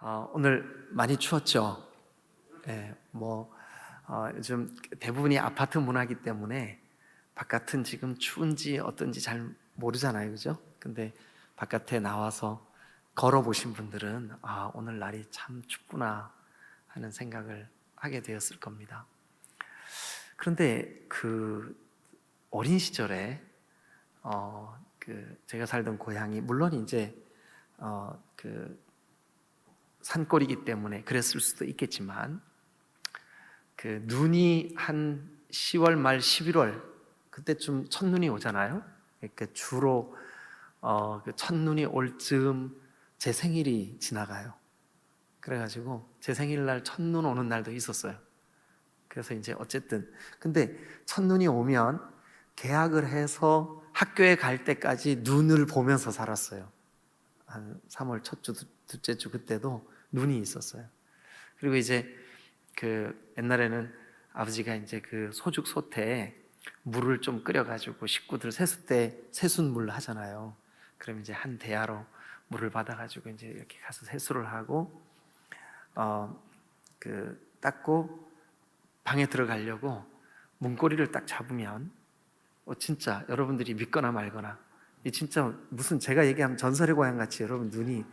오늘 많이 추웠죠? 예, 요즘 대부분이 아파트 문화이기 때문에 바깥은 지금 추운지 어떤지 잘 모르잖아요, 그죠? 근데 바깥에 나와서 걸어보신 분들은 오늘 날이 참 춥구나 하는 생각을 하게 되었을 겁니다. 그런데 그 어린 시절에 제가 살던 고향이 물론 이제 산골이기 때문에 그랬을 수도 있겠지만 그 눈이 한 10월 말 11월 그때쯤 첫눈이 오잖아요. 그러니까 주로 그 첫눈이 올 즈음 제 생일이 지나가요. 그래가지고 제 생일날 첫눈 오는 날도 있었어요. 그래서 이제 어쨌든 근데 첫눈이 오면 개학을 해서 학교에 갈 때까지 눈을 보면서 살았어요. 한 3월 첫 주, 둘째 주 그때도 눈이 있었어요. 그리고 이제 그 옛날에는 아버지가 이제 그 소죽 솥에 물을 좀 끓여가지고 식구들 세수 때 세숫물 하잖아요. 그럼 이제 한 대야로 물을 받아가지고 이제 이렇게 가서 세수를 하고 닦고 방에 들어가려고 문고리를 딱 잡으면 진짜 여러분들이 믿거나 말거나 이 진짜 무슨 제가 얘기하면 전설의 고향 같이 여러분 눈이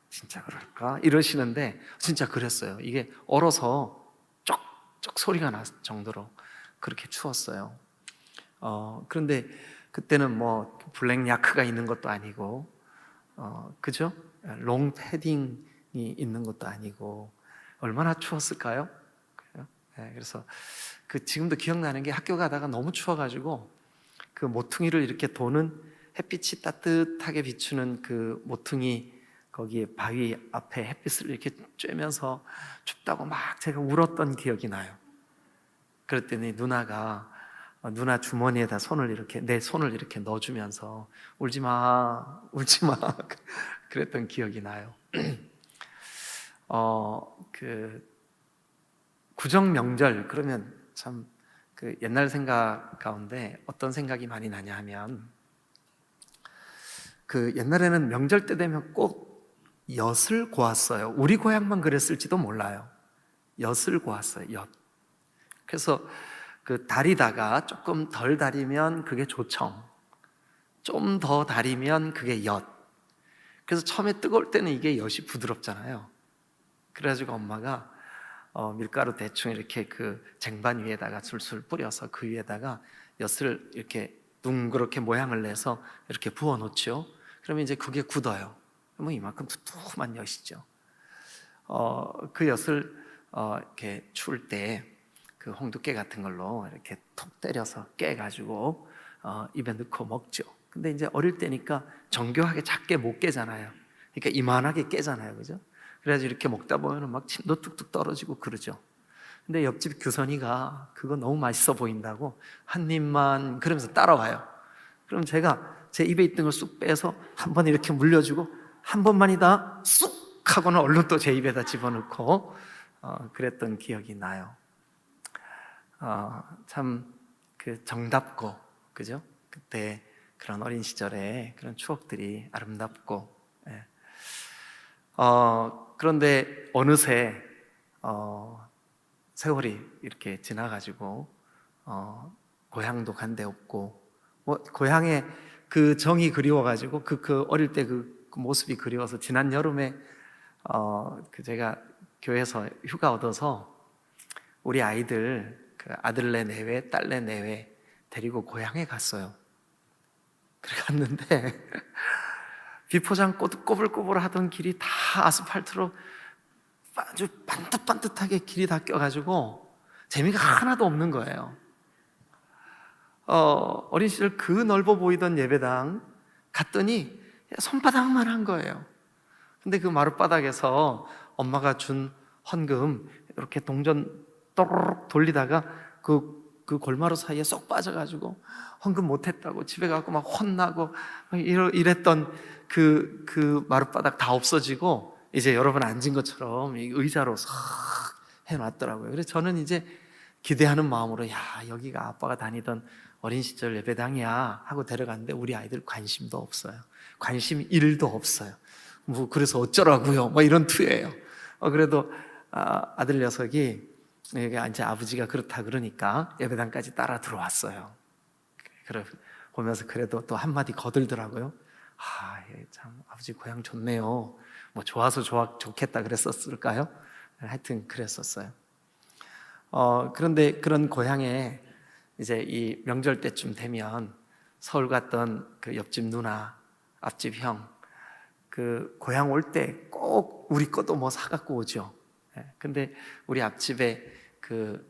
진짜 그럴까? 이러시는데 진짜 그랬어요. 이게 얼어서 쪽쪽 소리가 날 정도로 그렇게 추웠어요. 그런데 그때는 뭐 블랙 야크가 있는 것도 아니고 그죠? 롱 패딩이 있는 것도 아니고 얼마나 추웠을까요? 네, 그래서 지금도 기억나는 게 학교 가다가 너무 추워가지고 그 모퉁이를 이렇게 도는 햇빛이 따뜻하게 비추는 그 모퉁이 거기에 바위 앞에 햇빛을 이렇게 쬐면서 춥다고 막 제가 울었던 기억이 나요. 그랬더니 누나가 누나 주머니에다 내 손을 이렇게 넣어주면서 울지 마, 울지 마 그랬던 기억이 나요. 구정 명절 그러면 참 그 옛날 생각 가운데 어떤 생각이 많이 나냐 하면 그 옛날에는 명절 때 되면 꼭 엿을 고았어요. 우리 고향만 그랬을지도 몰라요. 엿을 고았어요. 엿. 그래서 그 다리다가 조금 덜 다리면 그게 조청, 좀 더 다리면 그게 엿. 그래서 처음에 뜨거울 때는 이게 엿이 부드럽잖아요. 그래가지고 엄마가 밀가루 대충 이렇게 그 쟁반 위에다가 술술 뿌려서 그 위에다가 엿을 이렇게 둥그렇게 모양을 내서 이렇게 부어 놓죠. 그러면 이제 그게 굳어요. 뭐 이만큼 두툼한 엿이죠. 그 엿을 이렇게 추울 때 그 홍두깨 같은 걸로 이렇게 톡 때려서 깨가지고 입에 넣고 먹죠. 근데 이제 어릴 때니까 정교하게 작게 못 깨잖아요. 그러니까 이만하게 깨잖아요, 그죠? 그래가지고 이렇게 먹다 보면 막 침도 뚝뚝 떨어지고 그러죠. 근데 옆집 규선이가 그거 너무 맛있어 보인다고 한 입만 그러면서 따라와요. 그럼 제가 제 입에 있던 걸 쑥 빼서 한 번 이렇게 물려주고 한 번만이다 쑥 하고는 얼른 또 제 입에다 집어넣고 그랬던 기억이 나요. 참 그 정답고 그죠? 그때 그런 어린 시절에 그런 추억들이 아름답고 예. 그런데 어느새 세월이 이렇게 지나가지고 고향도 간 데 없고 고향에 그 정이 그리워가지고 그 어릴 때 그 모습이 그리워서 지난 여름에 제가 교회에서 휴가 얻어서 우리 아이들 그 아들네 내외 딸네 내외 데리고 고향에 갔어요. 그래 갔는데 비포장 꼬불꼬불 하던 길이 다 아스팔트로 아주 반듯반듯하게 길이 다 껴가지고 재미가 하나도 없는 거예요. 어린 시절 그 넓어 보이던 예배당 갔더니 손바닥만 한 거예요. 근데 그 마룻바닥에서 엄마가 준 헌금 이렇게 동전 또르륵 돌리다가 그 골마루 사이에 쏙 빠져가지고 헌금 못했다고 집에 가고 막 혼나고 이랬던 그 마룻바닥 다 없어지고 이제 여러분 앉은 것처럼 의자로 싹 해놨더라고요. 그래서 저는 이제 기대하는 마음으로 여기가 아빠가 다니던 어린 시절 예배당이야 하고 데려갔는데 우리 아이들 관심도 없어요. 관심 1도 없어요. 그래서 어쩌라고요? 이런 투예요. 그래도 아들 녀석이 이제 아버지가 그렇다 그러니까 예배당까지 따라 들어왔어요. 그래 보면서 그래도 또 한마디 거들더라고요. 참 아버지 고향 좋네요. 뭐 좋아서 좋겠다 그랬었을까요? 하여튼 그랬었어요. 그런데 그런 고향에 이제 이 명절 때쯤 되면 서울 갔던 그 옆집 누나, 앞집 형, 그 고향 올 때 꼭 우리 것도 뭐 사갖고 오죠. 근데 우리 앞집에 그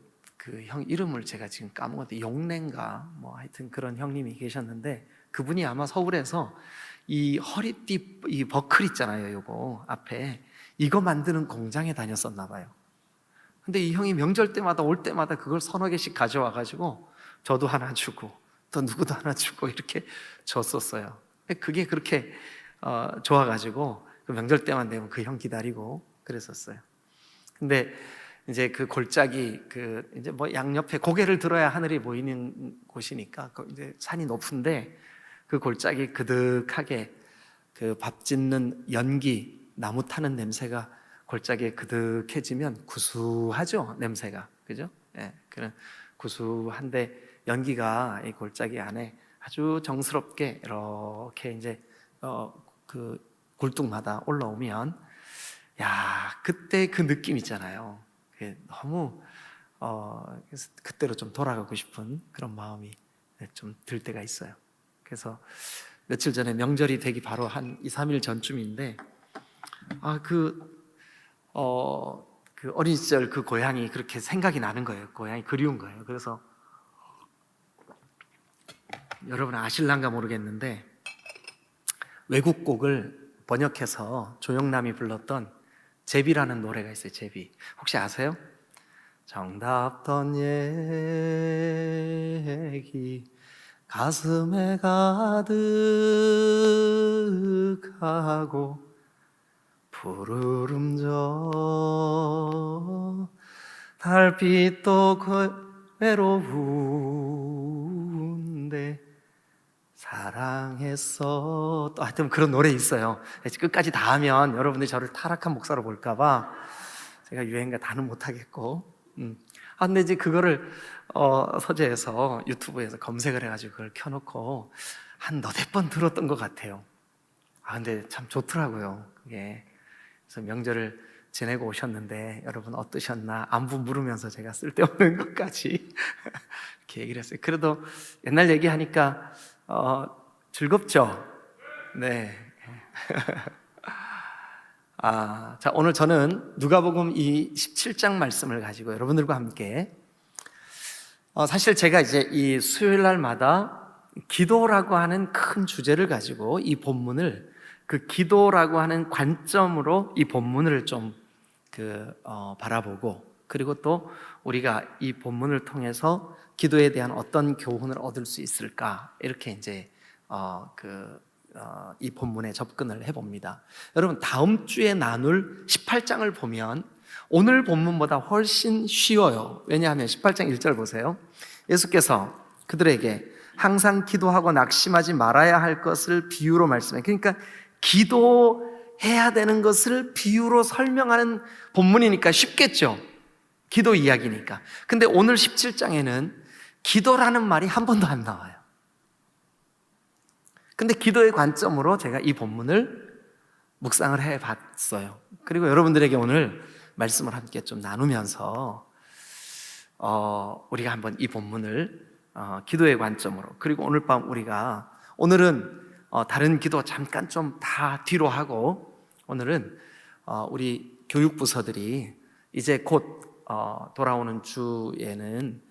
형 이름을 제가 지금 까먹었는데 용래인가 뭐 하여튼 그런 형님이 계셨는데 그분이 아마 서울에서 이 허리띠 이 버클 있잖아요, 요거 앞에 이거 만드는 공장에 다녔었나 봐요. 근데 이 형이 명절 때마다 올 때마다 그걸 서너 개씩 가져와 가지고 저도 하나 주고 또 누구도 하나 주고 이렇게 줬었어요. 그게 그렇게 좋아가지고 그 명절 때만 되면 그 형 기다리고 그랬었어요. 근데 이제 그 골짜기 이제 뭐 양옆에 고개를 들어야 하늘이 보이는 곳이니까 이제 산이 높은데 그 골짜기 그득하게 그 밥 짓는 연기, 나무 타는 냄새가 골짜기에 그득해지면 구수하죠, 냄새가. 그죠? 예, 그런 구수한데 연기가 이 골짜기 안에 아주 정스럽게 이렇게 이제 그 굴뚝마다 올라오면 그때 그 느낌 있잖아요. 너무 그래서 그때로 좀 돌아가고 싶은 그런 마음이 좀 들 때가 있어요. 그래서 며칠 전에 명절이 되기 바로 한 2, 3일 전쯤인데 그 어린 시절 그 고향이 그렇게 생각이 나는 거예요. 고향이 그리운 거예요. 그래서 여러분 아실란가 모르겠는데 외국 곡을 번역해서 조영남이 불렀던 제비라는 노래가 있어요. 제비 혹시 아세요? 정답던 얘기 가슴에 가득하고 푸르름 져 달빛도 외로운데 사랑했어 또 하여튼 그런 노래 있어요. 끝까지 다 하면 여러분들이 저를 타락한 목사로 볼까봐 제가 유행가 다는 못하겠고 근데 이제 그거를 서재에서 유튜브에서 검색을 해가지고 그걸 켜놓고 한 너댓 번 들었던 것 같아요. 근데 참 좋더라고요 그게. 그래서 명절을 지내고 오셨는데 여러분 어떠셨나 안부 물으면서 제가 쓸데없는 것까지 이렇게 얘기를 했어요. 그래도 옛날 얘기하니까 즐겁죠? 네. 자, 오늘 저는 누가복음 이 17장 말씀을 가지고 여러분들과 함께 사실 제가 이제 이 수요일 날마다 기도라고 하는 큰 주제를 가지고 이 본문을 그 기도라고 하는 관점으로 이 본문을 좀 바라보고 그리고 또 우리가 이 본문을 통해서 기도에 대한 어떤 교훈을 얻을 수 있을까 이렇게 이제 이 본문에 접근을 해봅니다. 여러분 다음 주에 나눌 18장을 보면 오늘 본문보다 훨씬 쉬워요. 왜냐하면 18장 1절 보세요. 예수께서 그들에게 항상 기도하고 낙심하지 말아야 할 것을 비유로 말씀해요. 그러니까 기도해야 되는 것을 비유로 설명하는 본문이니까 쉽겠죠. 기도 이야기니까. 근데 오늘 17장에는 기도라는 말이 한 번도 안 나와요. 근데 기도의 관점으로 제가 이 본문을 묵상을 해봤어요. 그리고 여러분들에게 오늘 말씀을 함께 좀 나누면서 우리가 한번 이 본문을 기도의 관점으로 그리고 오늘 밤 오늘은 다른 기도 잠깐 좀 다 뒤로 하고 오늘은 우리 교육부서들이 이제 곧 돌아오는 주에는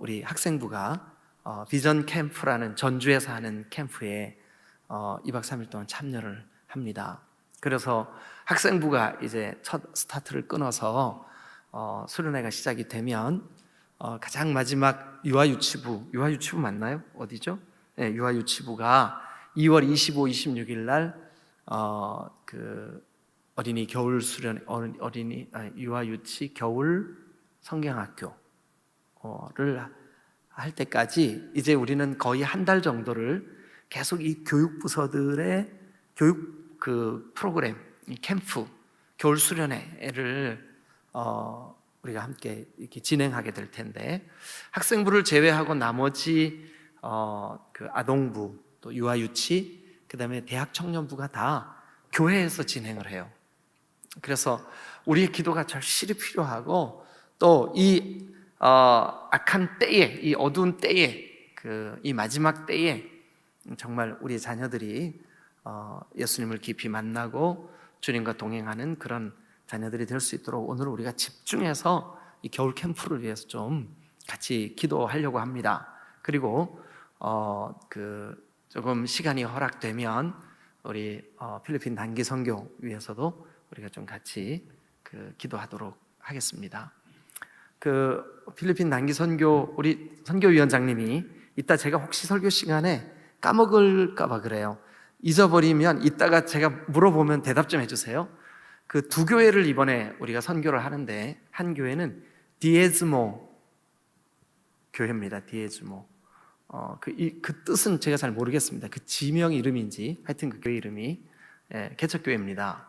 우리 학생부가 비전 캠프라는 전주에서 하는 캠프에 2박 3일 동안 참여를 합니다. 그래서 학생부가 이제 첫 스타트를 끊어서 수련회가 시작이 되면 가장 마지막 유아유치부 맞나요? 어디죠? 네, 유아유치부가 2월 25, 26일 날 어린이 겨울 수련 유아유치 겨울 성경학교를 할 때까지 이제 우리는 거의 한 달 정도를 계속 이 교육부서들의 교육 프로그램, 이 캠프 겨울 수련회를 우리가 함께 이렇게 진행하게 될 텐데, 학생부를 제외하고 나머지 그 아동부, 또 유아유치, 그 다음에 대학 청년부가 다 교회에서 진행을 해요. 그래서 우리의 기도가 절실히 필요하고, 또 이 악한 때에, 이 어두운 때에, 이 마지막 때에 정말 우리의 자녀들이 예수님을 깊이 만나고 주님과 동행하는 그런 자녀들이 될 수 있도록 오늘 우리가 집중해서 이 겨울 캠프를 위해서 좀 같이 기도하려고 합니다. 그리고 조금 시간이 허락되면 우리 필리핀 단기 선교 위해서도 우리가 좀 같이 기도하도록 하겠습니다. 필리핀 단기 선교 우리 선교위원장님이 이따 제가 혹시 설교 시간에 까먹을까 봐 그래요. 잊어버리면 이따가 제가 물어보면 대답 좀 해주세요. 그 두 교회를 이번에 우리가 선교를 하는데, 한 교회는 디에즈모 교회입니다. 디에즈모. 그 뜻은 제가 잘 모르겠습니다. 그 지명 이름인지 하여튼 그 교회 이름이 개척교회입니다.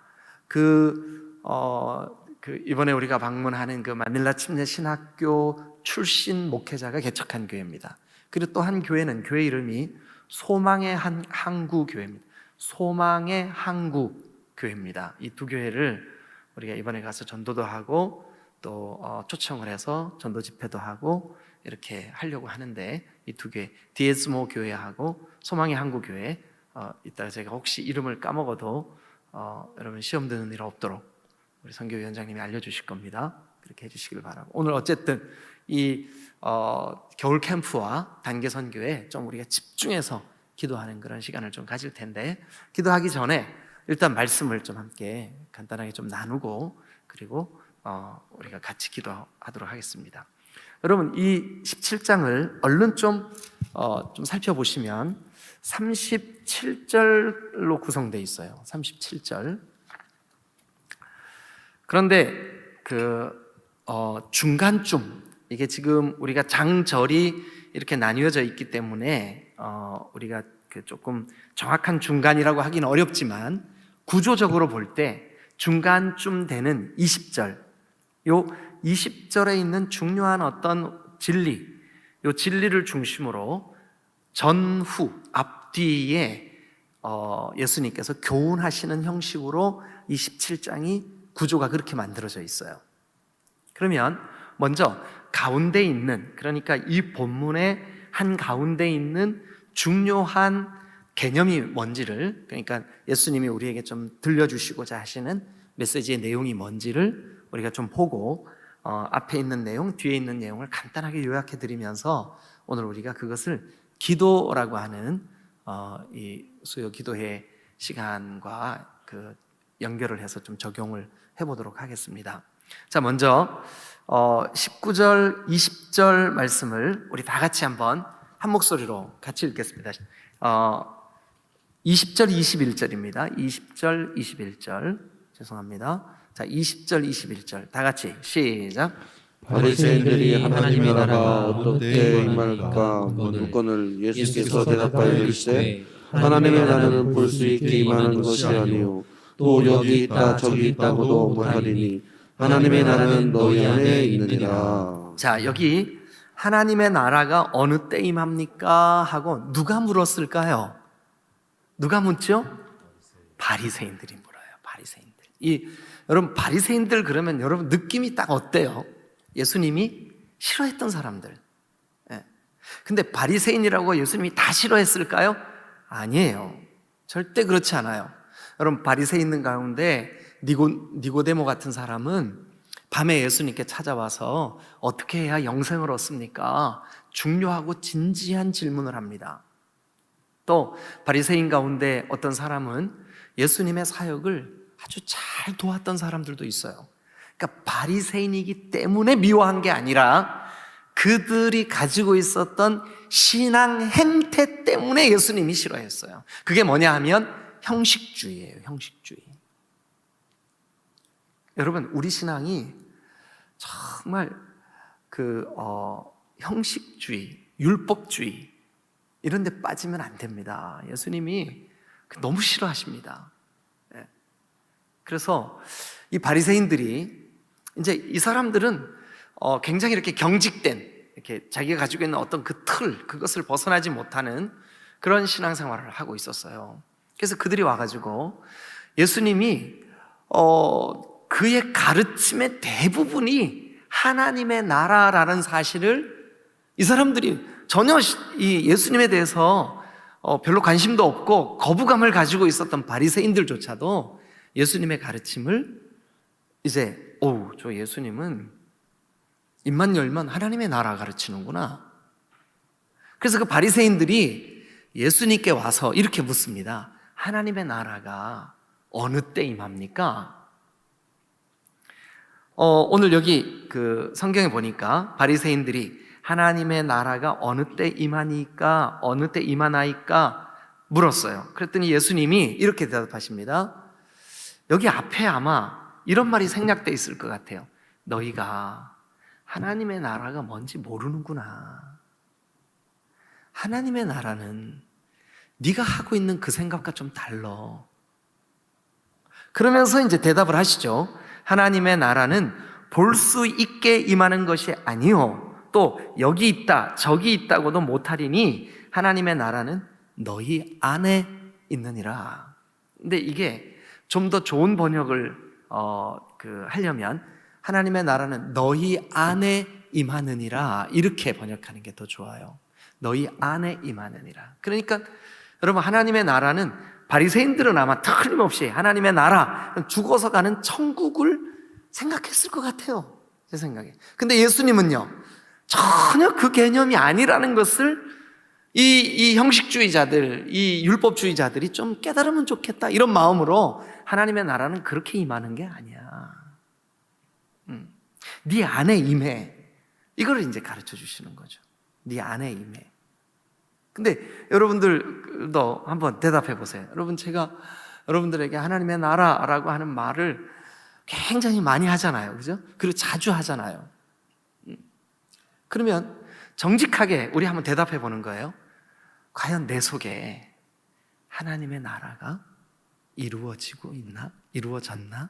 이번에 우리가 방문하는 그 마닐라 침례 신학교 출신 목회자가 개척한 교회입니다. 그리고 또 한 교회는 교회 이름이 소망의 항구 교회입니다. 소망의 항구 교회입니다. 이 두 교회를 우리가 이번에 가서 전도도 하고 또 초청을 해서 전도 집회도 하고 이렇게 하려고 하는데, 이 두 교회, 디에즈모 교회하고 소망의 항구 교회, 이따가 제가 혹시 이름을 까먹어도 여러분 시험 드는 일 없도록 우리 선교위원장님이 알려주실 겁니다. 그렇게 해주시길 바라고, 오늘 어쨌든 이 겨울 캠프와 단계 선교에 좀 우리가 집중해서 기도하는 그런 시간을 좀 가질 텐데, 기도하기 전에 일단 말씀을 좀 함께 간단하게 좀 나누고, 그리고 우리가 같이 기도하도록 하겠습니다. 여러분, 이 17장을 얼른 좀 살펴보시면 37절로 구성되어 있어요. 37절. 그런데 중간쯤, 이게 지금 우리가 장절이 이렇게 나뉘어져 있기 때문에 우리가 조금 정확한 중간이라고 하기는 어렵지만, 구조적으로 볼 때 중간쯤 되는 20절, 요 20절에 있는 중요한 어떤 진리, 요 진리를 중심으로 전후, 앞뒤에 예수님께서 교훈하시는 형식으로 이 17장이 구조가 그렇게 만들어져 있어요. 그러면 먼저 가운데 있는, 그러니까 이 본문의 한 가운데 있는 중요한 개념이 뭔지를, 그러니까 예수님이 우리에게 좀 들려주시고자 하시는 메시지의 내용이 뭔지를 우리가 좀 보고, 앞에 있는 내용, 뒤에 있는 내용을 간단하게 요약해 드리면서 오늘 우리가 그것을 기도라고 하는 이 수요 기도회 시간과 연결을 해서 좀 적용을 해보도록 하겠습니다. 자, 먼저 19절, 20절 말씀을 우리 다 같이 한번 한 목소리로 같이 읽겠습니다. 20절, 21절입니다. 20절, 21절. 죄송합니다. 자, 20절, 21절. 다 같이 시작. 바리새인들이 하나님의 나라가 어떤 때에 임할까 묻거늘 예수께서 대답하여 이르시되 하나님의 나라는 볼 수 있게 임하는 것이 아니요 또 여기 있다 저기 있다고도 못하리니 하나님의 나라는 너희 안에 있느니라. 자, 여기 하나님의 나라가 어느 때 임합니까? 하고 누가 물었을까요? 누가 묻죠? 바리새인들이 물어요. 바리새인들. 여러분, 바리새인들 그러면 여러분 느낌이 딱 어때요? 예수님이 싫어했던 사람들. 근데 바리새인이라고 예수님이 다 싫어했을까요? 아니에요. 절대 그렇지 않아요. 여러분, 바리새인 가운데 니고데모 같은 사람은 밤에 예수님께 찾아와서 어떻게 해야 영생을 얻습니까? 중요하고 진지한 질문을 합니다. 또 바리새인 가운데 어떤 사람은 예수님의 사역을 아주 잘 도왔던 사람들도 있어요. 그러니까 바리새인이기 때문에 미워한 게 아니라 그들이 가지고 있었던 신앙 행태 때문에 예수님이 싫어했어요. 그게 뭐냐 하면 형식주의예요. 형식주의. 여러분, 우리 신앙이 정말 형식주의, 율법주의 이런 데 빠지면 안 됩니다. 예수님이 너무 싫어하십니다. 그래서 이 바리새인들이 이제 이 사람들은 굉장히 이렇게 경직된, 이렇게 자기가 가지고 있는 어떤 그 틀, 그것을 벗어나지 못하는 그런 신앙생활을 하고 있었어요. 그래서 그들이 와가지고 예수님이 그의 가르침의 대부분이 하나님의 나라라는 사실을, 이 사람들이 전혀 이 예수님에 대해서 별로 관심도 없고 거부감을 가지고 있었던 바리새인들조차도 예수님의 가르침을 이제 저 예수님은 입만 열면 하나님의 나라 가르치는구나. 그래서 그 바리새인들이 예수님께 와서 이렇게 묻습니다. 하나님의 나라가 어느 때 임합니까? 오늘 여기 그 성경에 보니까 바리새인들이 하나님의 나라가 어느 때 임하니까, 어느 때 임하나이까 물었어요. 그랬더니 예수님이 이렇게 대답하십니다. 여기 앞에 아마 이런 말이 생략되어 있을 것 같아요. 너희가 하나님의 나라가 뭔지 모르는구나. 하나님의 나라는 네가 하고 있는 그 생각과 좀 달라. 그러면서 이제 대답을 하시죠. 하나님의 나라는 볼 수 있게 임하는 것이 아니요, 또 여기 있다 저기 있다고도 못하리니 하나님의 나라는 너희 안에 있느니라. 근데 이게 좀 더 좋은 번역을 하려면 하나님의 나라는 너희 안에 임하느니라, 이렇게 번역하는 게 더 좋아요. 너희 안에 임하느니라. 그러니까 여러분, 하나님의 나라는, 바리새인들은 아마 틀림없이 하나님의 나라, 죽어서 가는 천국을 생각했을 것 같아요, 제 생각에. 근데 예수님은요, 전혀 그 개념이 아니라는 것을 이 형식주의자들, 이 율법주의자들이 좀 깨달으면 좋겠다, 이런 마음으로 하나님의 나라는 그렇게 임하는 게 아니야. 네 안에 임해. 이걸 이제 가르쳐 주시는 거죠. 네 안에 임해. 근데 여러분들도 한번 대답해 보세요. 여러분, 제가 여러분들에게 하나님의 나라라고 하는 말을 굉장히 많이 하잖아요. 그죠? 그리고 자주 하잖아요. 그러면 정직하게 우리 한번 대답해 보는 거예요. 과연 내 속에 하나님의 나라가 이루어지고 있나? 이루어졌나?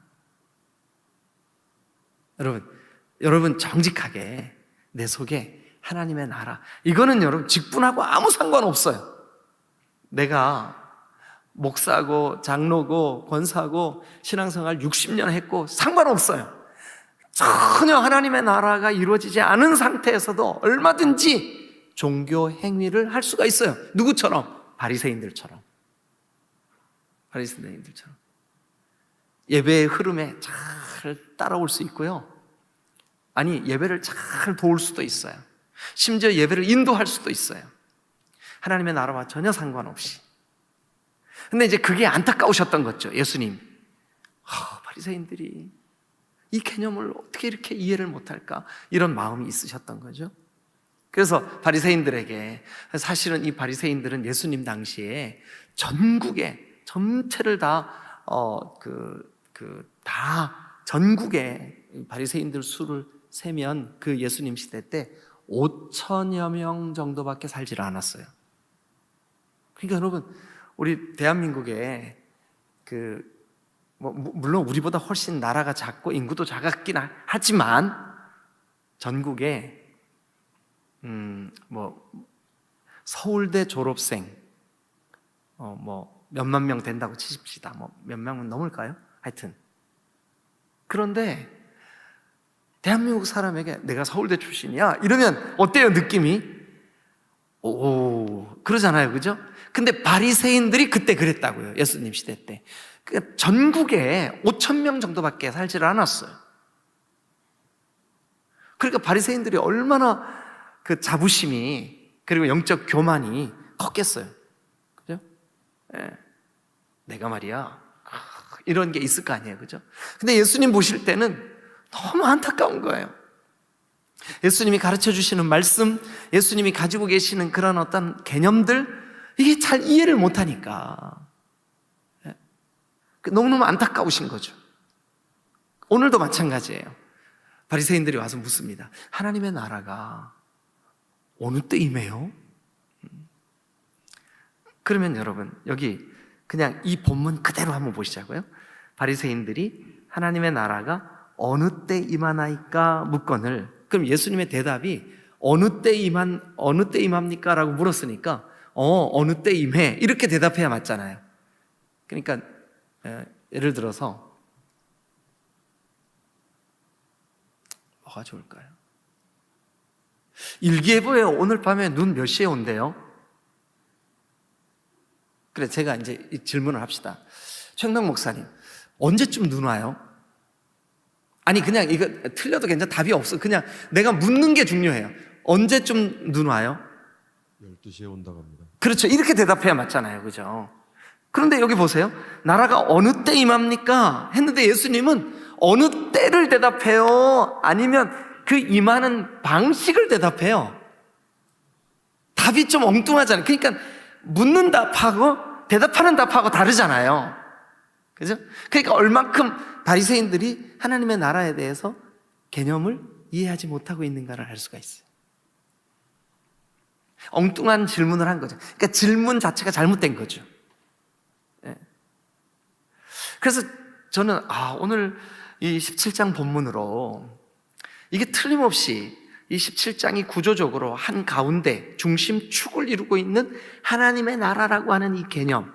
여러분 정직하게 내 속에 하나님의 나라, 이거는 여러분 직분하고 아무 상관없어요. 내가 목사고 장로고 권사고 신앙생활 60년 했고 상관없어요. 전혀 하나님의 나라가 이루어지지 않은 상태에서도 얼마든지 종교 행위를 할 수가 있어요. 누구처럼? 바리새인들처럼. 예배의 흐름에 잘 따라올 수 있고요, 아니 예배를 잘 도울 수도 있어요. 심지어 예배를 인도할 수도 있어요. 하나님의 나라와 전혀 상관없이. 근데 이제 그게 안타까우셨던 거죠, 예수님. 바리새인들이 이 개념을 어떻게 이렇게 이해를 못할까, 이런 마음이 있으셨던 거죠. 그래서 바리새인들에게, 사실은 이 바리새인들은 예수님 당시에 전국에 전체를 다 전국에 바리새인들 수를 세면 그 예수님 시대 때 5천여 명 정도밖에 살지 않았어요. 그러니까 여러분, 우리 대한민국에 물론 우리보다 훨씬 나라가 작고 인구도 작았긴 하지만 전국에 서울대 졸업생 몇만 명 된다고 치십시다. 몇 명은 넘을까요? 하여튼. 그런데 대한민국 사람에게 내가 서울대 출신이야 이러면 어때요, 느낌이? 그러잖아요, 그죠? 근데 바리새인들이 그때 그랬다고요, 예수님 시대 때. 그러니까 전국에 5천 명 정도밖에 살지를 않았어요. 그러니까 바리새인들이 얼마나 그 자부심이, 그리고 영적 교만이 컸겠어요, 그죠? 내가 말이야, 이런 게 있을 거 아니에요, 그죠? 근데 예수님 보실 때는 너무 안타까운 거예요. 예수님이 가르쳐 주시는 말씀, 예수님이 가지고 계시는 그런 어떤 개념들, 이게 잘 이해를 못하니까 너무너무 안타까우신 거죠. 오늘도 마찬가지예요. 바리새인들이 와서 묻습니다. 하나님의 나라가 어느 때 임해요? 그러면 여러분, 여기 그냥 이 본문 그대로 한번 보시자고요. 바리새인들이 하나님의 나라가 어느 때 임하나이까 묻거늘, 그럼 예수님의 대답이 어느 때 임합니까? 라고 물었으니까 어느 때 임해, 이렇게 대답해야 맞잖아요. 그러니까 예를 들어서 뭐가 좋을까요? 일기예보에 오늘 밤에 눈 몇 시에 온대요? 그래, 제가 이제 이 질문을 합시다. 최영당 목사님, 언제쯤 눈 와요? 아니, 그냥 이거 틀려도 괜찮아. 답이 없어. 그냥 내가 묻는 게 중요해요. 언제쯤 눈 와요? 12시에 온다고 합니다. 그렇죠. 이렇게 대답해야 맞잖아요. 그죠? 그런데 여기 보세요. 나라가 어느 때 임합니까? 했는데 예수님은 어느 때를 대답해요? 아니면 그 임하는 방식을 대답해요? 답이 좀 엉뚱하잖아요. 그러니까 묻는 답하고 대답하는 답하고 다르잖아요. 그죠? 그러니까 얼만큼 바리새인들이 하나님의 나라에 대해서 개념을 이해하지 못하고 있는가를 알 수가 있어요. 엉뚱한 질문을 한 거죠. 그러니까 질문 자체가 잘못된 거죠. 예. 그래서 저는 오늘 이 17장 본문으로 이게 틀림없이 이 17장이 구조적으로 한 가운데 중심축을 이루고 있는 하나님의 나라라고 하는 이 개념,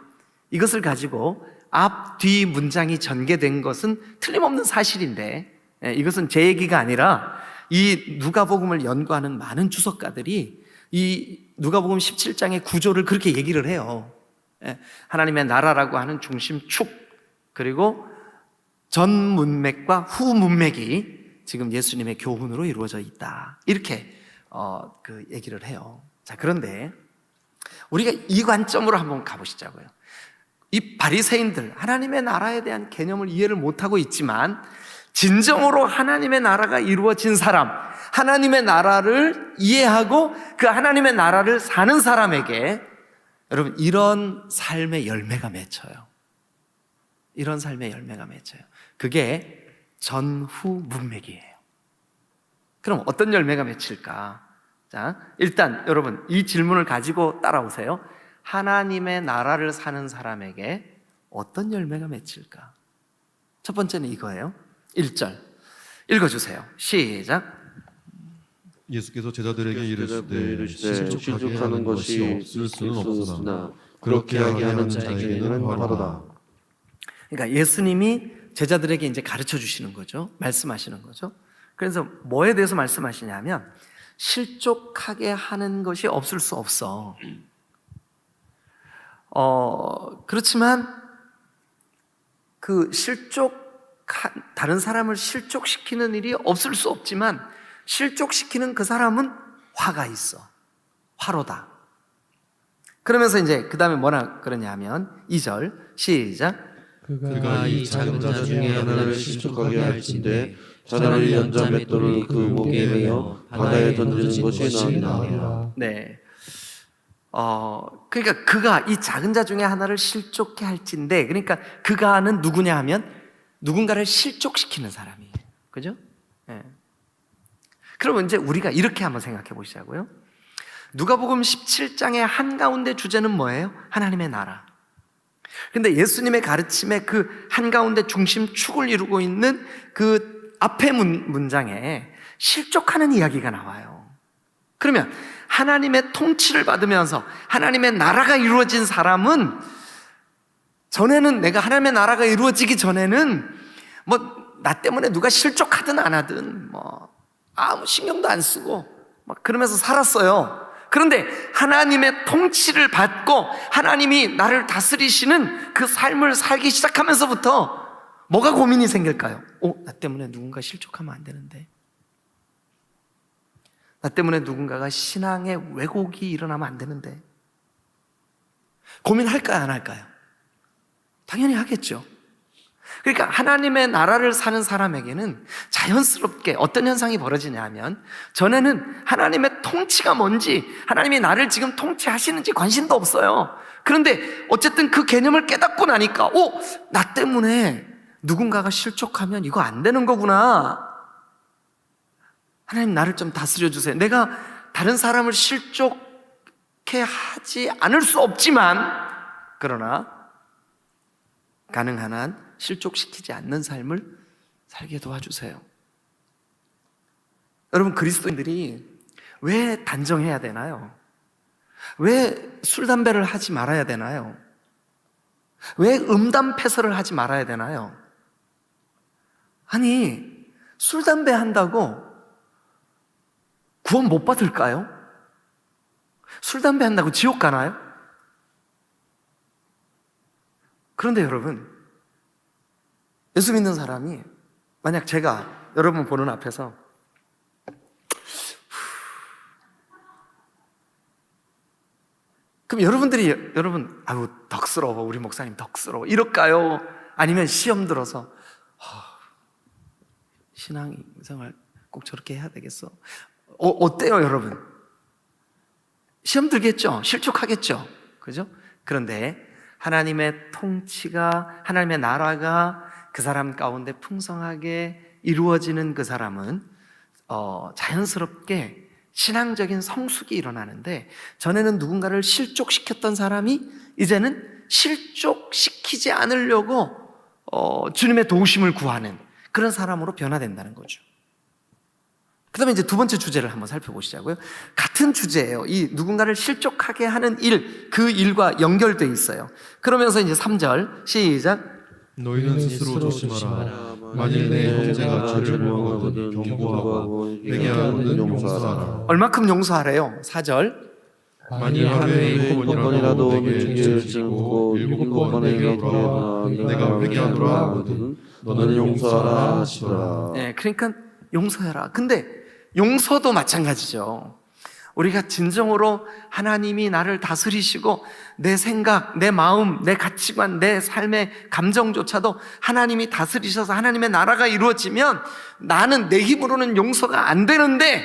이것을 가지고 앞, 뒤 문장이 전개된 것은 틀림없는 사실인데, 이것은 제 얘기가 아니라 이 누가복음을 연구하는 많은 주석가들이 이 누가복음 17장의 구조를 그렇게 얘기를 해요. 하나님의 나라라고 하는 중심축, 그리고 전 문맥과 후 문맥이 지금 예수님의 교훈으로 이루어져 있다, 이렇게 그 얘기를 해요. 자, 그런데 우리가 이 관점으로 한번 가보시자고요. 이 바리새인들, 하나님의 나라에 대한 개념을 이해를 못하고 있지만 진정으로 하나님의 나라가 이루어진 사람, 하나님의 나라를 이해하고 그 하나님의 나라를 사는 사람에게 여러분 이런 삶의 열매가 맺혀요. 이런 삶의 열매가 맺혀요. 그게 전후 문맥이에요. 그럼 어떤 열매가 맺힐까? 자, 일단 여러분 이 질문을 가지고 따라오세요. 하나님의 나라를 사는 사람에게 어떤 열매가 맺힐까? 첫 번째는 이거예요. 1절 읽어주세요. 시작. 예수께서 제자들에게 이르시되 실족하는 것이 없을 수는 없으나 그렇게 하게 하는 자에게는 화로다. 그러니까 예수님이 제자들에게 이제 가르쳐 주시는 거죠. 말씀하시는 거죠. 그래서 뭐에 대해서 말씀하시냐면 실족하게 하는 것이 없을 수 없어. 그렇지만 그 다른 사람을 실족시키는 일이 없을 수 없지만 실족시키는 그 사람은 화가 있어. 화로다. 그러면서 이제 그 다음에 뭐라 그러냐면 2절 시작. 그가 이 작은 자 중에 하나를 실족하게 할진대 자나를 연자 맷돌을 그 목에 매어 바다에 던지는 것이 나으리라. 네. 그러니까 그가 이 작은 자 중에 하나를 실족해 할진대, 그러니까 그가는 누구냐 하면 누군가를 실족시키는 사람이에요. 그죠? 네. 그러면 이제 우리가 이렇게 한번 생각해 보시자고요. 누가복음 17장의 한가운데 주제는 뭐예요? 하나님의 나라. 근데 예수님의 가르침의 그 한가운데 중심축을 이루고 있는 그 앞에 문장에 실족하는 이야기가 나와요. 그러면 하나님의 통치를 받으면서 하나님의 나라가 이루어진 사람은 전에는 내가 하나님의 나라가 이루어지기 전에는 뭐 나 때문에 누가 실족하든 안 하든 뭐 아무 신경도 안 쓰고 막 그러면서 살았어요. 그런데 하나님의 통치를 받고 하나님이 나를 다스리시는 그 삶을 살기 시작하면서부터 뭐가 고민이 생길까요? 나 때문에 누군가 실족하면 안 되는데, 나 때문에 누군가가 신앙의 왜곡이 일어나면 안 되는데, 고민할까요, 안 할까요? 당연히 하겠죠. 그러니까 하나님의 나라를 사는 사람에게는 자연스럽게 어떤 현상이 벌어지냐 하면, 전에는 하나님의 통치가 뭔지, 하나님이 나를 지금 통치하시는지 관심도 없어요. 그런데 어쨌든 그 개념을 깨닫고 나니까 나 때문에 누군가가 실족하면 이거 안 되는 거구나. 하나님 나를 좀 다스려 주세요. 내가 다른 사람을 실족해 하지 않을 수 없지만, 그러나 가능한 한 실족시키지 않는 삶을 살게 도와주세요. 여러분, 그리스도인들이 왜 단정해야 되나요? 왜 술, 담배를 하지 말아야 되나요? 왜 음담패설을 하지 말아야 되나요? 아니, 술, 담배 한다고 구원 못 받을까요? 술, 담배 한다고 지옥 가나요? 그런데 여러분, 예수 믿는 사람이 만약 제가 여러분 보는 앞에서 그럼 여러분 아유 덕스러워, 우리 목사님 덕스러워 이럴까요? 아니면 시험 들어서 신앙생활 꼭 저렇게 해야 되겠어? 어때요 여러분? 시험 들겠죠? 실족하겠죠? 그죠? 그런데 하나님의 통치가, 하나님의 나라가 그 사람 가운데 풍성하게 이루어지는 그 사람은 자연스럽게 신앙적인 성숙이 일어나는데, 전에는 누군가를 실족시켰던 사람이 이제는 실족시키지 않으려고 주님의 도우심을 구하는 그런 사람으로 변화된다는 거죠. 그 다음에 이제 두 번째 주제를 한번 살펴보시자고요. 같은 주제예요. 이 누군가를 실족하게 하는 일, 그 일과 연결되어 있어요. 그러면서 이제 3절 시작. 너희는 스스로 조심하라. 만일 내 형제가 죄를 범하거든 경고하고 회개하거든 용서하라. 얼마큼 용서하래요? 4절. 만일 하루에 7번이라도 내게 죄를 짓고 7번에게 내가 회개하노라 하거든 너는 용서하라 하시더라. 네, 그러니까 용서해라. 근데 용서도 마찬가지죠. 우리가 진정으로 하나님이 나를 다스리시고 내 생각, 내 마음, 내 가치관, 내 삶의 감정조차도 하나님이 다스리셔서 하나님의 나라가 이루어지면 나는 내 힘으로는 용서가 안 되는데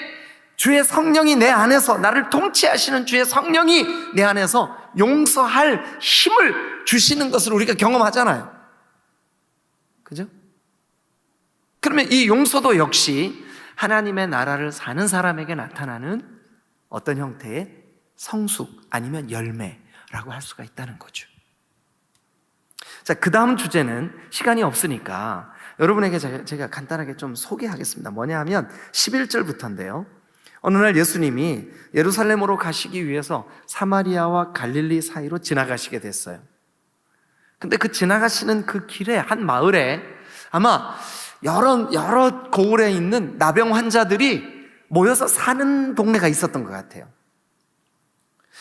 주의 성령이 내 안에서, 나를 통치하시는 주의 성령이 내 안에서 용서할 힘을 주시는 것을 우리가 경험하잖아요. 그죠? 그러면 이 용서도 역시 하나님의 나라를 사는 사람에게 나타나는 어떤 형태의 성숙 아니면 열매라고 할 수가 있다는 거죠. 자, 그 다음 주제는 시간이 없으니까 여러분에게 제가 간단하게 좀 소개하겠습니다. 뭐냐 하면 11절부터인데요. 어느 날 예수님이 예루살렘으로 가시기 위해서 사마리아와 갈릴리 사이로 지나가시게 됐어요. 근데 그 지나가시는 그 길에 한 마을에 아마 여러 고을에 있는 나병 환자들이 모여서 사는 동네가 있었던 것 같아요.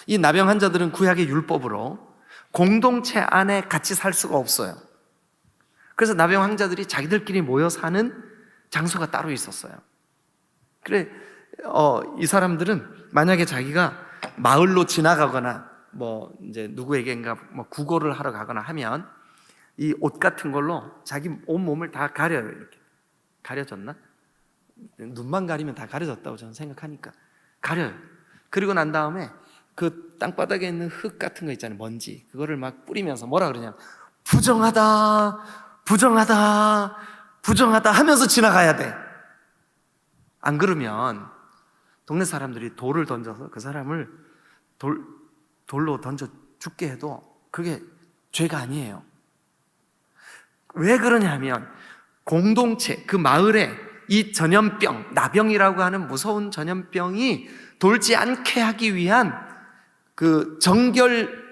이 나병 환자들은 구약의 율법으로 공동체 안에 같이 살 수가 없어요. 그래서 나병 환자들이 자기들끼리 모여 사는 장소가 따로 있었어요. 그래, 이 사람들은 만약에 자기가 마을로 지나가거나 이제 누구에게인가 구걸을 하러 가거나 하면 이 옷 같은 걸로 자기 온몸을 다 가려요. 이렇게 가려졌나? 눈만 가리면 다 가려졌다고 저는 생각하니까 가려요. 그리고 난 다음에 그 땅바닥에 있는 흙 같은 거 있잖아요, 먼지, 그거를 막 뿌리면서 뭐라 그러냐, 부정하다, 부정하다, 부정하다 하면서 지나가야 돼. 안 그러면 동네 사람들이 돌을 던져서 그 사람을 돌로 던져 죽게 해도 그게 죄가 아니에요. 왜 그러냐면 공동체, 그 마을에 이 전염병, 나병이라고 하는 무서운 전염병이 돌지 않게 하기 위한 그 정결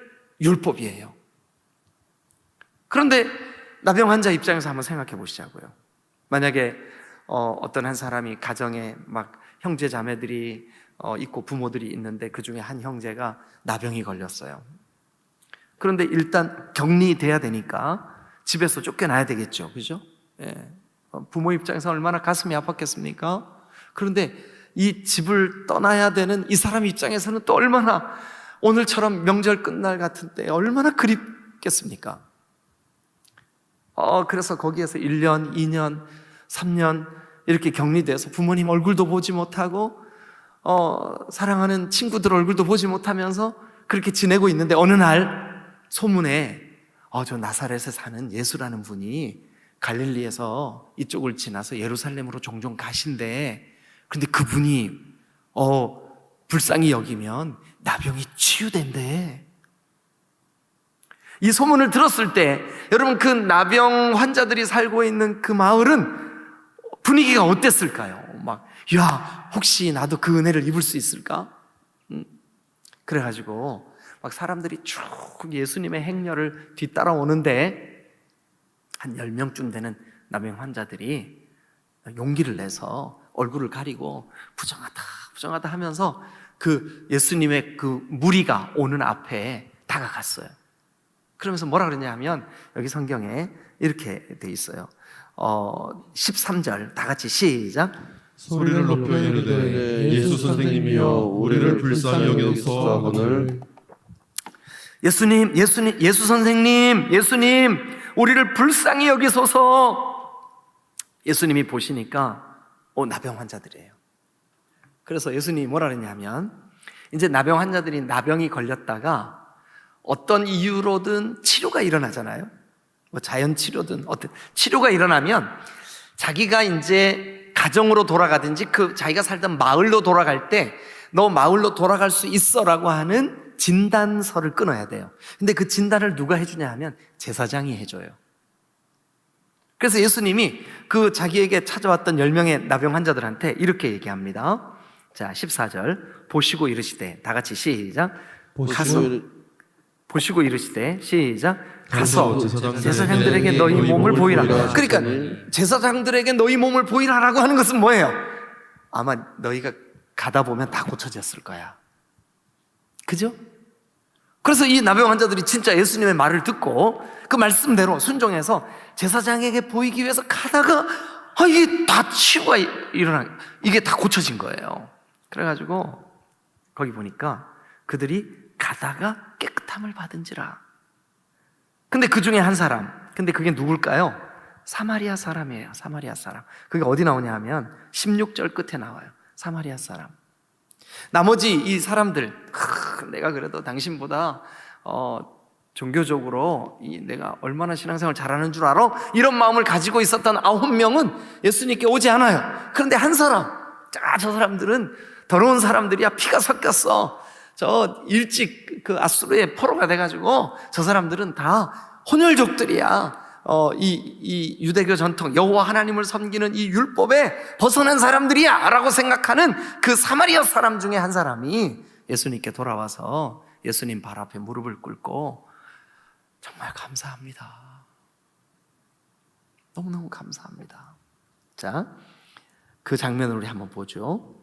율법이에요. 그런데 나병 환자 입장에서 한번 생각해 보시자고요. 만약에 어떤 한 사람이 가정에 막 형제 자매들이 있고 부모들이 있는데 그 중에 한 형제가 나병이 걸렸어요. 그런데 일단 격리돼야 되니까 집에서 쫓겨나야 되겠죠. 그죠? 예. 부모 입장에서 얼마나 가슴이 아팠겠습니까? 그런데 이 집을 떠나야 되는 이 사람 입장에서는 또 얼마나, 오늘처럼 명절 끝날 같은 때 얼마나 그립겠습니까? 그래서 거기에서 1년, 2년, 3년 이렇게 격리돼서 부모님 얼굴도 보지 못하고 사랑하는 친구들 얼굴도 보지 못하면서 그렇게 지내고 있는데 어느 날 소문에 저 나사렛에 사는 예수라는 분이 갈릴리에서 이쪽을 지나서 예루살렘으로 종종 가신대. 근데 그분이 불쌍히 여기면 나병이 치유된대. 이 소문을 들었을 때 여러분 그 나병 환자들이 살고 있는 그 마을은 분위기가 어땠을까요? 막, 야, 혹시 나도 그 은혜를 입을 수 있을까? 그래가지고 막 사람들이 쭉 예수님의 행렬을 뒤따라오는데 한 10명쯤 되는 나병 환자들이 용기를 내서 얼굴을 가리고 부정하다 하면서 그 예수님의 그 무리가 오는 앞에 다가갔어요. 그러면서 뭐라 그러냐 하면 여기 성경에 이렇게 돼 있어요. 13절 다 같이 시작. 소리를 높여 이르되 예수 선생님이여 우리를 불쌍히 여기소서거늘. 예수 선생님, 예수님, 우리를 불쌍히 여기소서. 예수님이 보시니까 나병 환자들이에요. 그래서 예수님이 뭐라 그러냐면 이제 나병 환자들이 나병이 걸렸다가 어떤 이유로든 치료가 일어나잖아요. 뭐 자연 치료든 어떤 치료가 일어나면 자기가 이제 가정으로 돌아가든지 그 자기가 살던 마을로 돌아갈 때 너 마을로 돌아갈 수 있어라고 하는 진단서를 끊어야 돼요. 근데 그 진단을 누가 해주냐 하면 제사장이 해줘요. 그래서 예수님이 그 자기에게 찾아왔던 10명의 나병 환자들한테 이렇게 얘기합니다. 자, 14절 보시고 이르시되 다 같이 시작. 보시고 이르시되 시작. 가서 제사장들에게 너희 몸을 보이라. 그러니까 제사장들에게 너희 몸을 보이라라고 하는 것은 뭐예요? 아마 너희가 가다 보면 다 고쳐졌을 거야. 그죠? 그래서 이 나병 환자들이 진짜 예수님의 말을 듣고 그 말씀대로 순종해서 제사장에게 보이기 위해서 가다가 이게 다 치유가 이게 다 고쳐진 거예요. 그래가지고 거기 보니까 그들이 가다가 깨끗함을 받은지라. 근데 그 중에 한 사람, 근데 그게 누굴까요? 사마리아 사람이에요. 사마리아 사람. 그게 어디 나오냐 하면 16절 끝에 나와요. 사마리아 사람. 나머지 이 사람들, 내가 그래도 당신보다 종교적으로 내가 얼마나 신앙생활 잘하는 줄 알아? 이런 마음을 가지고 있었던 9명은 예수님께 오지 않아요. 그런데 한 사람, 저 사람들은 더러운 사람들이야. 피가 섞였어. 저 일찍 그 아수르의 포로가 돼가지고 저 사람들은 다 혼혈족들이야. 이 유대교 전통, 여호와 하나님을 섬기는 이 율법에 벗어난 사람들이야 라고 생각하는 그 사마리아 사람 중에 한 사람이 예수님께 돌아와서 예수님 발 앞에 무릎을 꿇고 정말 감사합니다. 너무너무 감사합니다. 자, 그 장면을 우리 한번 보죠.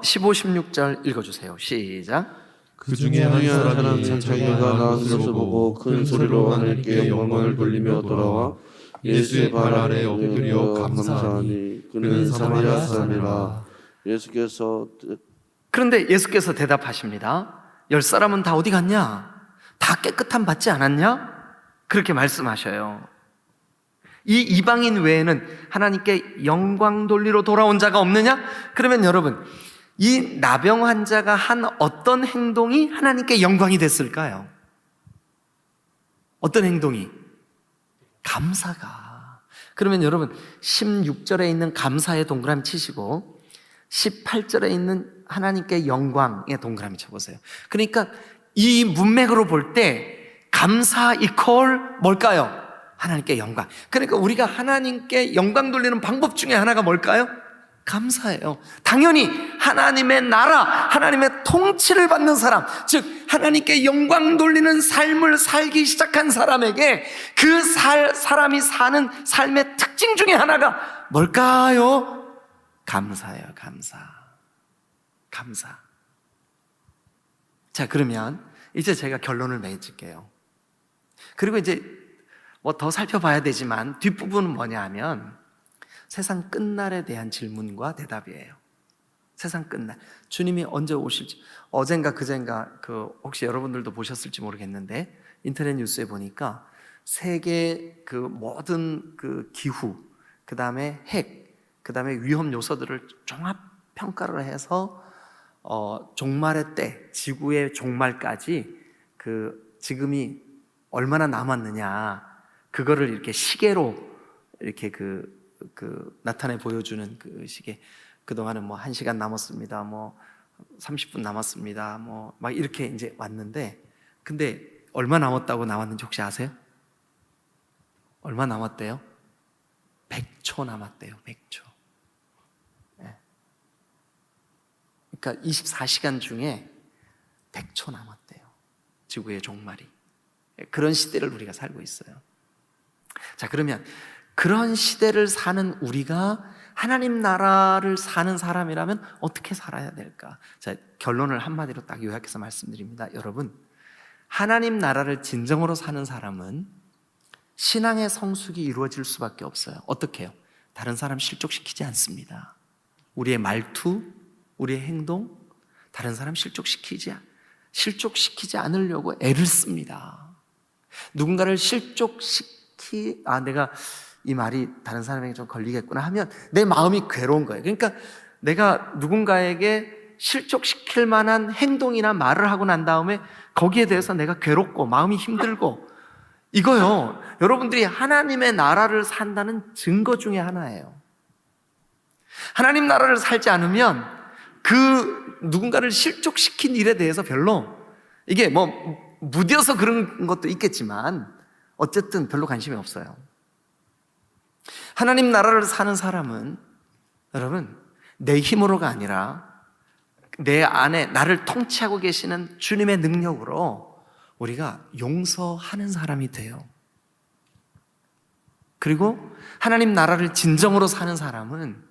15, 16절 읽어주세요. 시작. 그 중에 한 사람이 자기가 나은 것을 보고 큰 소리로 하나님께 영광을 돌리며 돌아와 예수의 발 아래 엎드려 감사하니 그는 사마리아 사람이라. 그런데 예수께서 대답하십니다. 10사람은 다 어디 갔냐? 다 깨끗함 받지 않았냐? 그렇게 말씀하셔요. 이 이방인 외에는 하나님께 영광 돌리러 돌아온 자가 없느냐? 그러면 여러분, 이 나병 환자가 한 어떤 행동이 하나님께 영광이 됐을까요? 어떤 행동이? 감사가. 그러면 여러분 16절에 있는 감사의 동그라미 치시고 18절에 있는 하나님께 영광의 동그라미 쳐보세요. 그러니까 이 문맥으로 볼 때 감사 이퀄 뭘까요? 하나님께 영광. 그러니까 우리가 하나님께 영광 돌리는 방법 중에 하나가 뭘까요? 감사해요. 당연히 하나님의 나라, 하나님의 통치를 받는 사람, 즉 하나님께 영광 돌리는 삶을 살기 시작한 사람에게 그 사람이 사는 삶의 특징 중에 하나가 뭘까요? 감사예요. 감사. 자, 그러면 이제 제가 결론을 맺을게요. 그리고 이제 뭐 더 살펴봐야 되지만 뒷부분은 뭐냐 하면 세상 끝날에 대한 질문과 대답이에요. 세상 끝날. 주님이 언제 오실지. 어젠가 그젠가 혹시 여러분들도 보셨을지 모르겠는데 인터넷 뉴스에 보니까 세계 그 모든 그 기후, 그 다음에 핵, 그 다음에 위험 요소들을 종합 평가를 해서 종말의 때, 지구의 종말까지 지금이 얼마나 남았느냐, 그거를 이렇게 시계로 이렇게 나타내 보여주는 그 시계. 그동안은 뭐 1시간 남았습니다. 뭐 30분 남았습니다. 뭐 막 이렇게 이제 왔는데, 근데 얼마 남았다고 나왔는지 혹시 아세요? 얼마 남았대요? 100초 남았대요. 100초. 그러니까 24시간 중에 100초 남았대요. 지구의 종말이. 그런 시대를 우리가 살고 있어요. 자, 그러면 그런 시대를 사는 우리가 하나님 나라를 사는 사람이라면 어떻게 살아야 될까? 자, 결론을 한마디로 딱 요약해서 말씀드립니다. 여러분, 하나님 나라를 진정으로 사는 사람은 신앙의 성숙이 이루어질 수밖에 없어요. 어떻게 해요? 다른 사람 실족시키지 않습니다. 우리의 말투, 우리의 행동, 다른 사람 실족시키지 않으려고 애를 씁니다. 누군가를 내가 이 말이 다른 사람에게 좀 걸리겠구나 하면 내 마음이 괴로운 거예요. 그러니까 내가 누군가에게 실족시킬 만한 행동이나 말을 하고 난 다음에 거기에 대해서 내가 괴롭고 마음이 힘들고, 이거요, 여러분들이 하나님의 나라를 산다는 증거 중에 하나예요. 하나님 나라를 살지 않으면 그 누군가를 실족시킨 일에 대해서 별로, 이게 뭐 무뎌서 그런 것도 있겠지만 어쨌든 별로 관심이 없어요. 하나님 나라를 사는 사람은, 여러분, 내 힘으로가 아니라 내 안에 나를 통치하고 계시는 주님의 능력으로 우리가 용서하는 사람이 돼요. 그리고 하나님 나라를 진정으로 사는 사람은,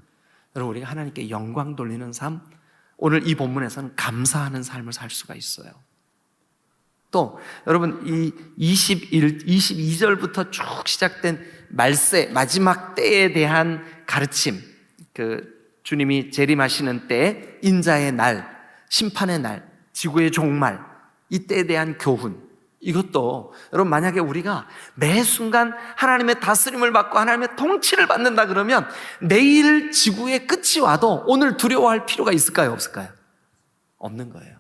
여러분, 우리가 하나님께 영광 돌리는 삶, 오늘 이 본문에서는 감사하는 삶을 살 수가 있어요. 또 여러분, 이 22절부터 쭉 시작된 말세, 마지막 때에 대한 가르침, 주님이 재림하시는 때, 인자의 날, 심판의 날, 지구의 종말, 이 때에 대한 교훈, 이것도 여러분, 만약에 우리가 매 순간 하나님의 다스림을 받고 하나님의 통치를 받는다 그러면 내일 지구의 끝이 와도 오늘 두려워할 필요가 있을까요? 없을까요? 없는 거예요.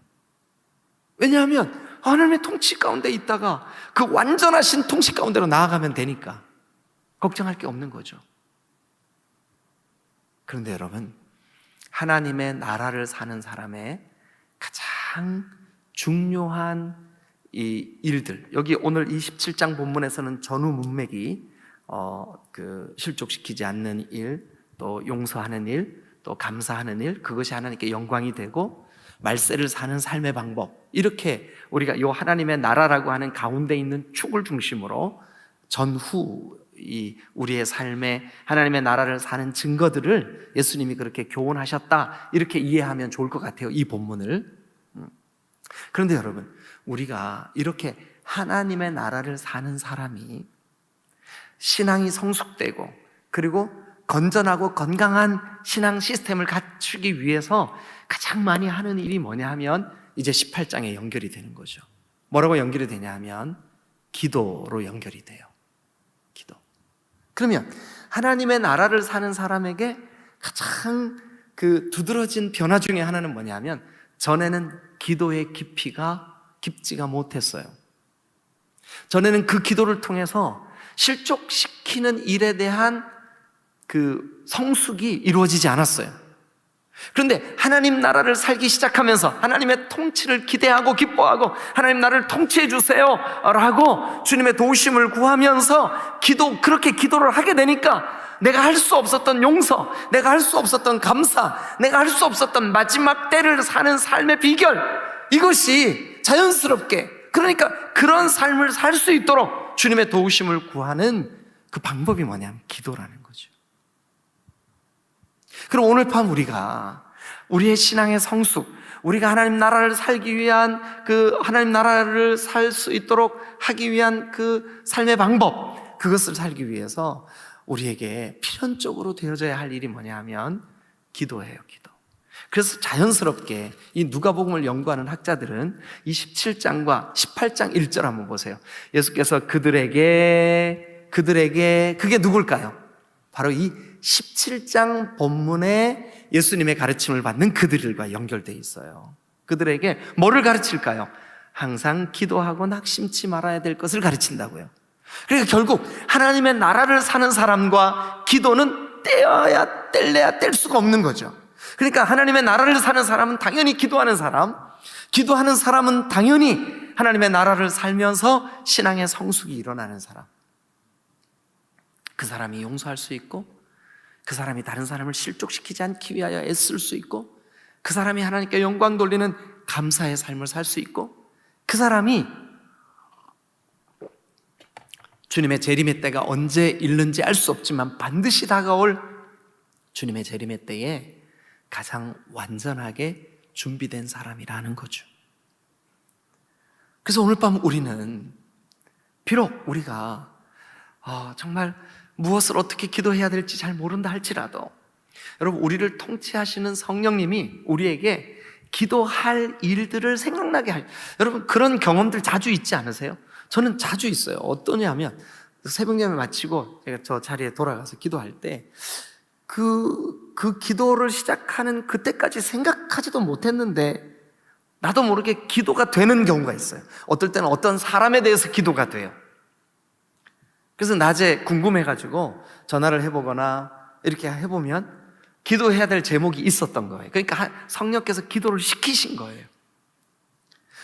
왜냐하면 하나님의 통치 가운데 있다가 그 완전하신 통치 가운데로 나아가면 되니까 걱정할 게 없는 거죠. 그런데 여러분, 하나님의 나라를 사는 사람의 가장 중요한 이 일들, 여기 오늘 27장 본문에서는 전후 문맥이 실족시키지 않는 일, 또 용서하는 일, 또 감사하는 일, 그것이 하나님께 영광이 되고 말세를 사는 삶의 방법, 이렇게 우리가 이 하나님의 나라라고 하는 가운데 있는 축을 중심으로 전후 우리의 삶에 하나님의 나라를 사는 증거들을 예수님이 그렇게 교훈하셨다, 이렇게 이해하면 좋을 것 같아요, 이 본문을. 그런데 여러분, 우리가 이렇게 하나님의 나라를 사는 사람이 신앙이 성숙되고 그리고 건전하고 건강한 신앙 시스템을 갖추기 위해서 가장 많이 하는 일이 뭐냐 하면 이제 18장에 연결이 되는 거죠. 뭐라고 연결이 되냐 하면 기도로 연결이 돼요. 기도. 그러면 하나님의 나라를 사는 사람에게 가장 두드러진 변화 중에 하나는 뭐냐 하면, 전에는 기도의 깊지가 못했어요. 전에는 그 기도를 통해서 실족시키는 일에 대한 성숙이 이루어지지 않았어요. 그런데 하나님 나라를 살기 시작하면서 하나님의 통치를 기대하고 기뻐하고 하나님 나라를 통치해 주세요 라고 주님의 도우심을 구하면서 그렇게 기도를 하게 되니까 내가 할 수 없었던 용서, 내가 할 수 없었던 감사, 내가 할 수 없었던 마지막 때를 사는 삶의 비결, 이것이 자연스럽게, 그러니까 그런 삶을 살 수 있도록 주님의 도우심을 구하는 그 방법이 뭐냐면 기도라는 거죠. 그럼 오늘 밤 우리가 우리의 신앙의 성숙, 우리가 하나님 나라를 살기 위한 하나님 나라를 살 수 있도록 하기 위한 그 삶의 방법, 그것을 살기 위해서 우리에게 필연적으로 되어져야 할 일이 뭐냐 하면 기도예요, 기도. 그래서 자연스럽게 이 누가복음을 연구하는 학자들은 이 17장과 18장 1절 한번 보세요. 예수께서 그들에게 그게 누굴까요? 바로 이 17장 본문에 예수님의 가르침을 받는 그들과 연결되어 있어요. 그들에게 뭐를 가르칠까요? 항상 기도하고 낙심치 말아야 될 것을 가르친다고요. 그러니까 결국 하나님의 나라를 사는 사람과 기도는 뗄래야 뗄 수가 없는 거죠. 그러니까 하나님의 나라를 사는 사람은 당연히 기도하는 사람, 기도하는 사람은 당연히 하나님의 나라를 살면서 신앙의 성숙이 일어나는 사람, 그 사람이 용서할 수 있고, 그 사람이 다른 사람을 실족시키지 않기 위하여 애쓸 수 있고, 그 사람이 하나님께 영광 돌리는 감사의 삶을 살 수 있고, 그 사람이 주님의 재림의 때가 언제 있는지 알 수 없지만 반드시 다가올 주님의 재림의 때에 가장 완전하게 준비된 사람이라는 거죠. 그래서 오늘 밤 우리는 비록 우리가 정말 무엇을 어떻게 기도해야 될지 잘 모른다 할지라도, 여러분, 우리를 통치하시는 성령님이 우리에게 기도할 일들을 생각나게 할, 여러분, 그런 경험들 자주 있지 않으세요? 저는 자주 있어요. 어떠냐면 새벽예배 마치고 제가 저 자리에 돌아가서 기도할 때 그 기도를 시작하는 그때까지 생각하지도 못했는데 나도 모르게 기도가 되는 경우가 있어요. 어떨 때는 어떤 사람에 대해서 기도가 돼요. 그래서 낮에 궁금해가지고 전화를 해보거나 이렇게 해보면 기도해야 될 제목이 있었던 거예요. 그러니까 성령께서 기도를 시키신 거예요.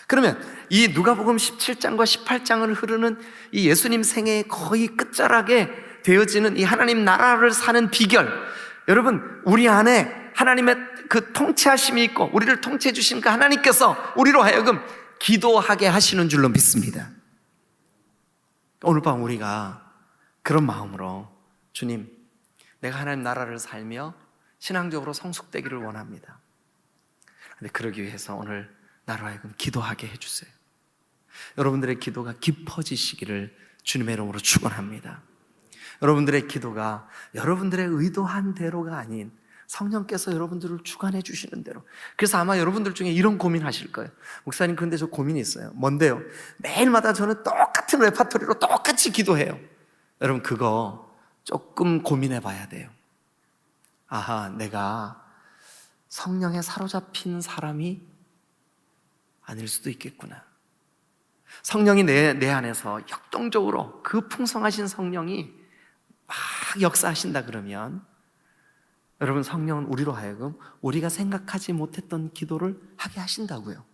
그러면 이 누가복음 17장과 18장을 흐르는 이 예수님 생애의 거의 끝자락에 되어지는 이 하나님 나라를 사는 비결, 여러분, 우리 안에 하나님의 그 통치하심이 있고 우리를 통치해 주신 그 하나님께서 우리로 하여금 기도하게 하시는 줄로 믿습니다. 오늘 밤 우리가 그런 마음으로, 주님, 내가 하나님 나라를 살며 신앙적으로 성숙되기를 원합니다. 근데 그러기 위해서 오늘 나로 하여금 기도하게 해주세요. 여러분들의 기도가 깊어지시기를 주님의 이름으로 축원합니다. 여러분들의 기도가 여러분들의 의도한 대로가 아닌 성령께서 여러분들을 주관해 주시는 대로. 그래서 아마 여러분들 중에 이런 고민하실 거예요. 목사님, 그런데 저 고민이 있어요. 뭔데요? 매일마다 저는 똑같은 레파토리로 똑같이 기도해요. 여러분, 그거 조금 고민해 봐야 돼요. 아하, 내가 성령에 사로잡힌 사람이 아닐 수도 있겠구나. 성령이 내 안에서 역동적으로 그 풍성하신 성령이 막 역사하신다 그러면, 여러분, 성령은 우리로 하여금 우리가 생각하지 못했던 기도를 하게 하신다고요.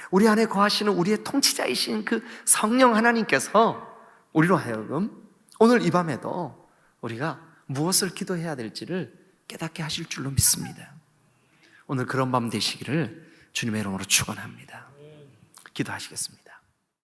우리 안에 거하시는 우리의 통치자이신 그 성령 하나님께서 우리로 하여금 오늘 이 밤에도 우리가 무엇을 기도해야 될지를 깨닫게 하실 줄로 믿습니다. 오늘 그런 밤 되시기를 주님의 이름으로 축원합니다. 기도하시겠습니다.